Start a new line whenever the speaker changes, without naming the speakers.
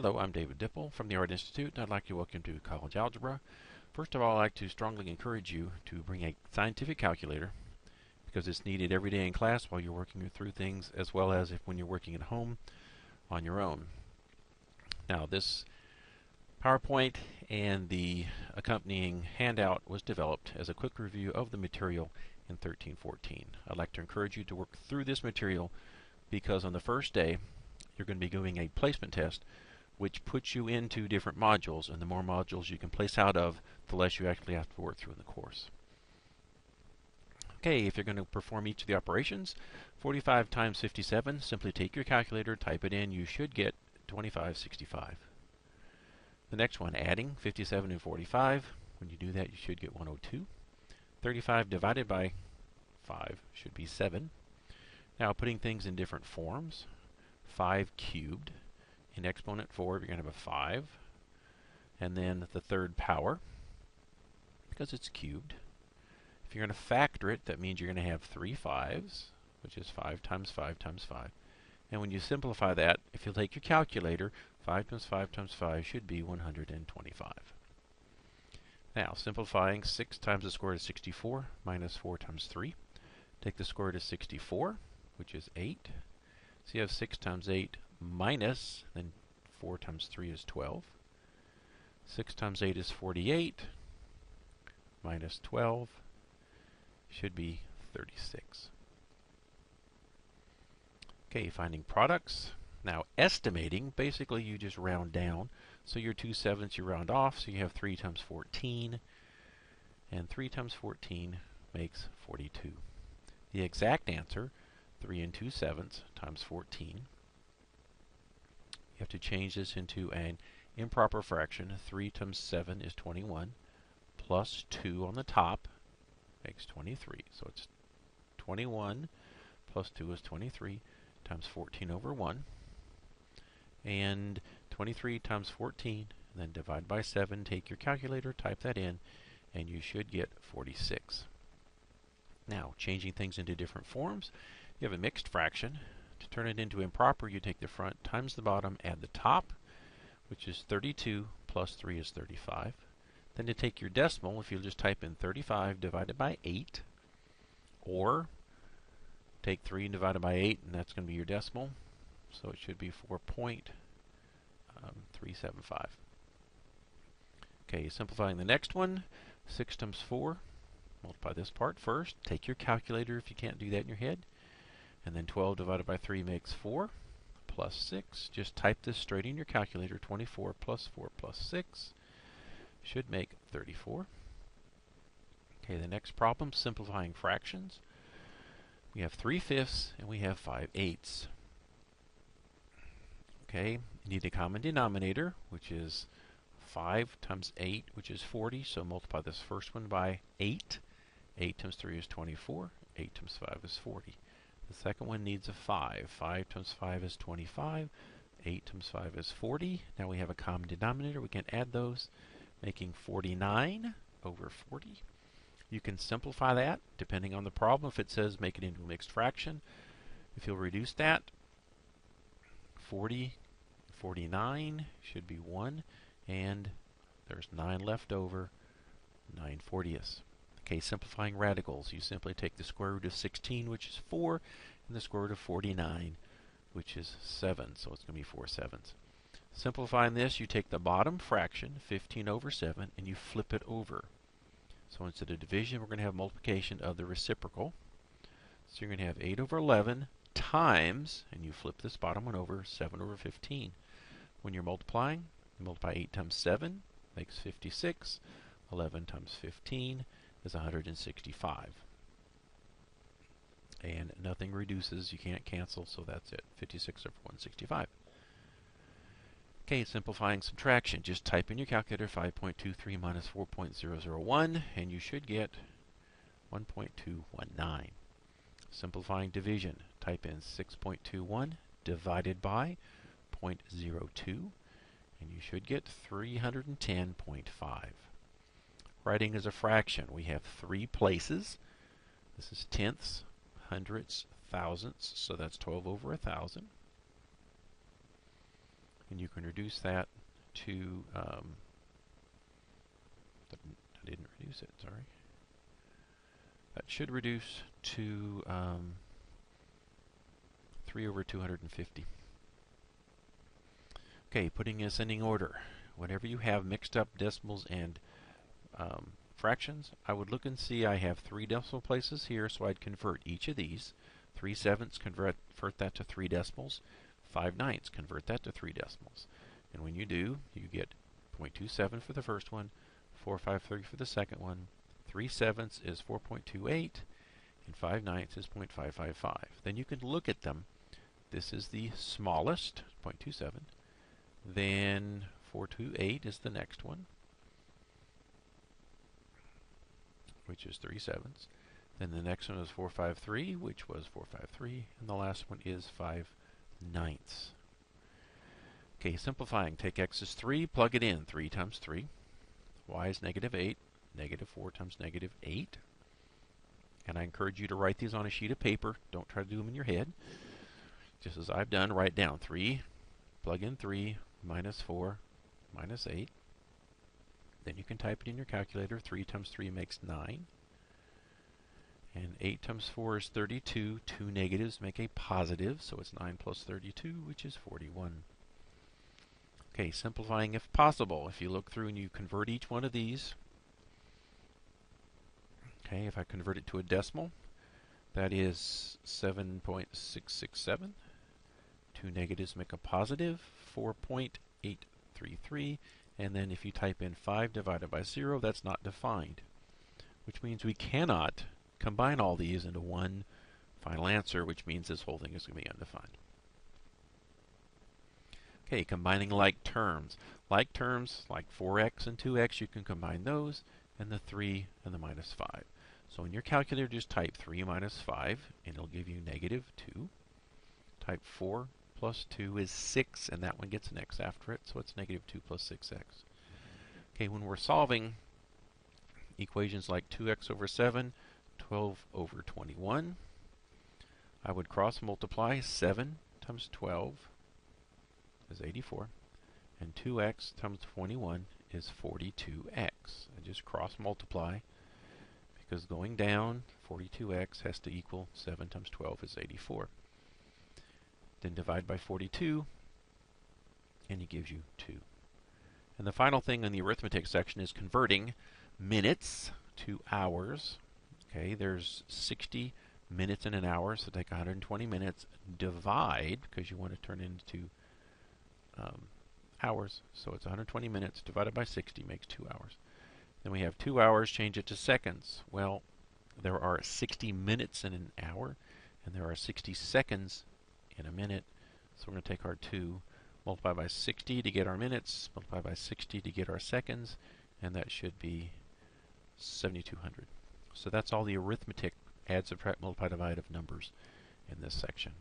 Hello, I'm David Dipple from the Art Institute, and I'd like to welcome you to College Algebra. First of all, I'd like to strongly encourage you to bring a scientific calculator because it's needed every day in class while you're working through things, as well as when you're working at home on your own. Now, this PowerPoint and the accompanying handout was developed as a quick review of the material in 1314. I'd like to encourage you to work through this material because on the first day, you're going to be doing a placement test which puts you into different modules, and the more modules you can place out of, the less you actually have to work through in the course. Okay, if you're going to perform each of the operations, 45 times 57, simply take your calculator, type it in, you should get 2565. The next one, adding 57 and 45, when you do that you should get 102. 35 divided by 5 should be 7. Now putting things in different forms, 5 cubed. In exponent form, you're going to have a 5, and then the third power, because it's cubed. If you're going to factor it, that means you're going to have 3 5s, which is 5 times 5 times 5. And when you simplify that, if you take your calculator, 5 times 5 times 5 should be 125. Now, simplifying, 6 times the square root of 64 minus 4 times 3. Take the square root of 64, which is 8. So you have 6 times 8 minus, then 4 times 3 is 12. 6 times 8 is 48, minus 12 should be 36. Okay, finding products. Now estimating, basically you just round down. So your 2 sevenths you round off, so you have 3 times 14, and 3 times 14 makes 42. The exact answer, 3 and 2 sevenths times 14. You have to change this into an improper fraction. 3 times 7 is 21, plus 2 on the top makes 23. So it's 21 plus 2 is 23 times 14 over 1. And 23 times 14, and then divide by 7, take your calculator, type that in, and you should get 46. Now, changing things into different forms, you have a mixed fraction. To turn it into improper, you take the front times the bottom, add the top, which is 32 plus 3 is 35. Then to take your decimal, if you'll just type in 35 divided by 8, or take 3 and divide it by 8, and that's going to be your decimal. So it should be 4.375. Okay, simplifying the next one, 6 times 4. Multiply this part first. Take your calculator if you can't do that in your head. And then 12 divided by 3 makes 4, plus 6. Just type this straight in your calculator. 24 plus 4 plus 6 should make 34. Okay, the next problem, simplifying fractions. We have 3/5 and we have 5/8. Okay, you need a common denominator, which is 5 times 8, which is 40. So multiply this first one by 8. 8 times 3 is 24. 8 times 5 is 40. The second one needs a 5. 5 times 5 is 25. 8 times 5 is 40. Now we have a common denominator. We can add those, making 49 over 40. You can simplify that depending on the problem. If it says make it into a mixed fraction, if you'll reduce that, 40, 49 should be 1, and there's 9 left over, 9/40. Okay, simplifying radicals. You simply take the square root of 16, which is 4, and the square root of 49, which is 7. So it's going to be 4/7. Simplifying this, you take the bottom fraction, 15 over 7, and you flip it over. So instead of division, we're going to have multiplication of the reciprocal. So you're going to have 8 over 11 times, and you flip this bottom one over, 7 over 15. When you're multiplying, you multiply 8 times 7, makes 56. 11 times 15 is 165. And nothing reduces, you can't cancel, so that's it. 56 over 165. Okay, simplifying subtraction. Just type in your calculator 5.23 minus 4.001, and you should get 1.219. Simplifying division. Type in 6.21 divided by 0.02, and you should get 310.5. Writing as a fraction, we have 3 places. This is tenths, hundredths, thousandths, so that's 12 over 1,000. And you can reduce that to, I didn't reduce it, sorry. That should reduce to 3 over 250. Okay, putting in ascending order. Whenever you have mixed up decimals and fractions, I would look and see I have 3 decimal places here, so I'd convert each of these. 3/7, convert that to 3 decimals. 5/9, convert that to 3 decimals. And when you do, you get 0.27 for the first one, 453 for the second one, 3/7 is 4.28, and 5/9 is 0.555. Then you can look at them. This is the smallest, 0.27. Then 428 is the next one, which is 3/7. Then the next one is 453, which was 453, and the last one is 5/9. Okay, simplifying. Take x is 3, plug it in. 3 times 3. Y is -8. -4 times -8. And I encourage you to write these on a sheet of paper. Don't try to do them in your head. Just as I've done, write down 3, plug in 3, -4, -8. Then you can type it in your calculator. 3 times 3 makes 9. And 8 times 4 is 32. 2 negatives make a positive, so it's 9 plus 32, which is 41. Okay, simplifying if possible. If you look through and you convert each one of these, okay, if I convert it to a decimal, that is 7.667. 2 negatives make a positive, 4.833. And then if you type in 5 divided by 0, that's not defined, which means we cannot combine all these into one final answer, which means this whole thing is going to be undefined. Okay, combining like terms. Like terms, like 4x and 2x, you can combine those, and the 3 and the -5. So in your calculator, just type 3 minus 5, and it'll give you -2. Type 4 plus 2 is 6, and that one gets an x after it, so it's -2 plus 6x. Okay, when we're solving equations like 2x over 7, 12 over 21, I would cross multiply. 7 times 12 is 84, and 2x times 21 is 42x. I just cross multiply, because going down, 42x has to equal 7 times 12 is 84. Then divide by 42, and it gives you 2. And the final thing in the arithmetic section is converting minutes to hours. Okay, there's 60 minutes in an hour, so take 120 minutes, divide, because you want to turn it into hours, so it's 120 minutes divided by 60 makes 2 hours. Then we have 2 hours, change it to seconds. Well, there are 60 minutes in an hour, and there are 60 seconds in a minute, so we're going to take our 2, multiply by 60 to get our minutes, multiply by 60 to get our seconds, and that should be 7,200. So that's all the arithmetic, add, subtract, multiply, divide of numbers in this section.